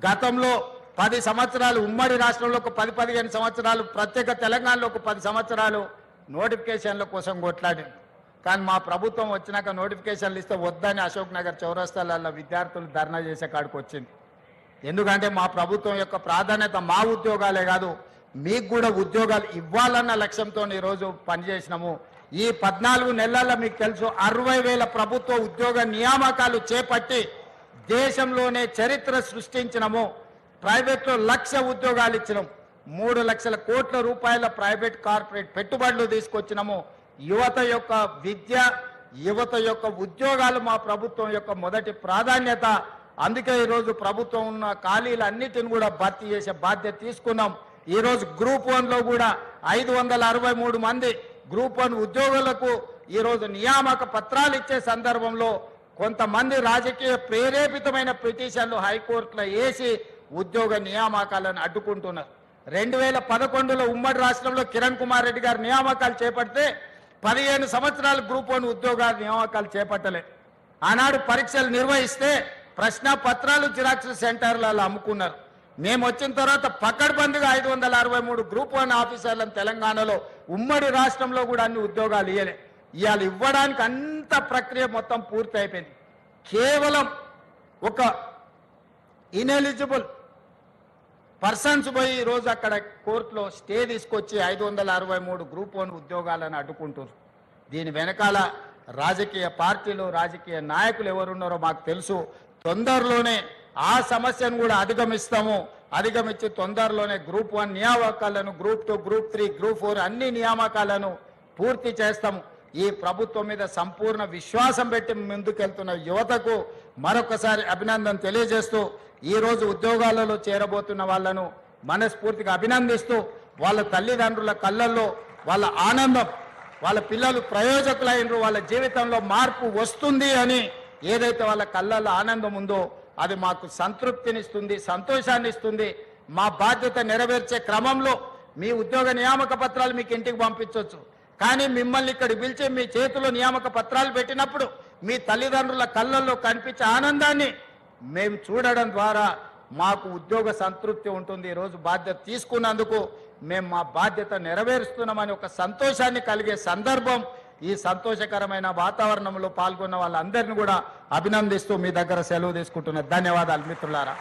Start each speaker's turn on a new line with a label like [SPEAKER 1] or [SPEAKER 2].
[SPEAKER 1] గతంలో 10 సంవత్సరాలు ఉమ్మడి రాష్ట్రంలో ఒక 10-15 సంవత్సరాలు, ప్రత్యేక తెలంగాణలో ఒక 10 సంవత్సరాలు నోటిఫికేషన్ల కోసం కొట్లాడింది. కానీ మా ప్రభుత్వం వచ్చినాక నోటిఫికేషన్లు ఇస్తే వద్దని అశోక్ నగర్ చౌరస్తాలలో విద్యార్థులు ధర్నా చేసే కాడికి వచ్చింది. ఎందుకంటే మా ప్రభుత్వం యొక్క ప్రాధాన్యత మా ఉద్యోగాలే కాదు, మీకు కూడా ఉద్యోగాలు ఇవ్వాలన్న లక్ష్యంతో ఈరోజు పనిచేసినాము. ఈ 14 నెలల్లో మీకు తెలుసు 60,000 ప్రభుత్వ ఉద్యోగ నియామకాలు చేపట్టి దేశంలోనే చరిత్ర సృష్టించినము. ప్రైవేట్లో 1,00,000 ఉద్యోగాలు ఇచ్చినాము. 3 లక్షల కోట్ల రూపాయల ప్రైవేట్ కార్పొరేట్ పెట్టుబడులు తీసుకొచ్చినాము. యువత యొక్క విద్య, యువత యొక్క ఉద్యోగాలు మా ప్రభుత్వం యొక్క మొదటి ప్రాధాన్యత. అందుకే ఈరోజు ప్రభుత్వం ఉన్న ఖాళీలన్నిటిని కూడా భర్తీ చేసే బాధ్యత తీసుకున్నాం. ఈరోజు గ్రూప్ 1లో కూడా 563 మంది గ్రూప్ 1 ఉద్యోగులకు ఈరోజు నియామక పత్రాలు ఇచ్చే సందర్భంలో కొంతమంది రాజకీయ ప్రేరేపితమైన పిటిషన్లు హైకోర్టులో వేసి ఉద్యోగ నియామకాలను అడ్డుకుంటున్నారు. 2011లో ఉమ్మడి రాష్ట్రంలో కిరణ్ కుమార్ రెడ్డి గారు నియామకాలు చేపడితే 15 సంవత్సరాలు గ్రూప్ 1 ఉద్యోగాల నియామకాలు చేపట్టలే. ఆనాడు పరీక్షలు నిర్వహిస్తే ప్రశ్న పత్రాలు జిరాక్స్ సెంటర్లలో అమ్ముకున్నారు. మేము వచ్చిన తర్వాత పకడ్బందీగా 563 గ్రూప్ 1 ఆఫీసర్లను తెలంగాణలో ఉమ్మడి రాష్ట్రంలో కూడా అన్ని ఉద్యోగాలు ఇవ్వలే. ఇవాళ ఇవ్వడానికి అంత ప్రక్రియ మొత్తం పూర్తి అయిపోయింది. కేవలం ఒక ఇనెలిజిబుల్ పర్సన్స్ పోయి ఈరోజు అక్కడ కోర్టులో స్టే తీసుకొచ్చి 563 గ్రూప్ 1 ఉద్యోగాలను అడ్డుకుంటున్నారు. దీని వెనకాల రాజకీయ పార్టీలు, రాజకీయ నాయకులు ఎవరున్నారో మాకు తెలుసు. తొందరలోనే ఆ సమస్యను కూడా అధిగమించి తొందరలోనే గ్రూప్ 1 నియామకాలను, గ్రూప్ 2, గ్రూప్ 3, గ్రూప్ 4 అన్ని నియామకాలను పూర్తి చేస్తాము. ఈ ప్రభుత్వం మీద సంపూర్ణ విశ్వాసం పెట్టి ముందుకెళ్తున్న యువతకు మరొకసారి అభినందన తెలియజేస్తూ, ఈరోజు ఉద్యోగాలలో చేరబోతున్న వాళ్ళను మనస్ఫూర్తిగా అభినందిస్తూ, వాళ్ళ తల్లిదండ్రుల కళ్ళల్లో వాళ్ళ ఆనందం, వాళ్ళ పిల్లలు ప్రయోజకులైనరు, వాళ్ళ జీవితంలో మార్పు వస్తుంది అని ఏదైతే వాళ్ళ కళ్ళల్లో ఆనందం ఉందో అది మాకు సంతృప్తినిస్తుంది, సంతోషాన్ని ఇస్తుంది. మా బాధ్యత నెరవేర్చే క్రమంలో మీ ఉద్యోగ నియామక పత్రాలు మీకు ఇంటికి పంపించవచ్చు. కానీ మిమ్మల్ని ఇక్కడ పిలిచి మీ చేతిలో నియామక పత్రాలు పెట్టినప్పుడు మీ తల్లిదండ్రుల కళ్ళల్లో కనిపించే ఆనందాన్ని మేము చూడడం ద్వారా మాకు ఉద్యోగ సంతృప్తి ఉంటుంది. ఈరోజు బాధ్యత తీసుకున్నందుకు మేము మా బాధ్యత నెరవేరుస్తున్నామని ఒక సంతోషాన్ని కలిగే సందర్భం. ఈ సంతోషకరమైన వాతావరణంలో పాల్గొన్న వాళ్ళందరినీ కూడా అభినందిస్తూ మీ దగ్గర సెలవు తీసుకుంటున్న ధన్యవాదాలు మిత్రులారా.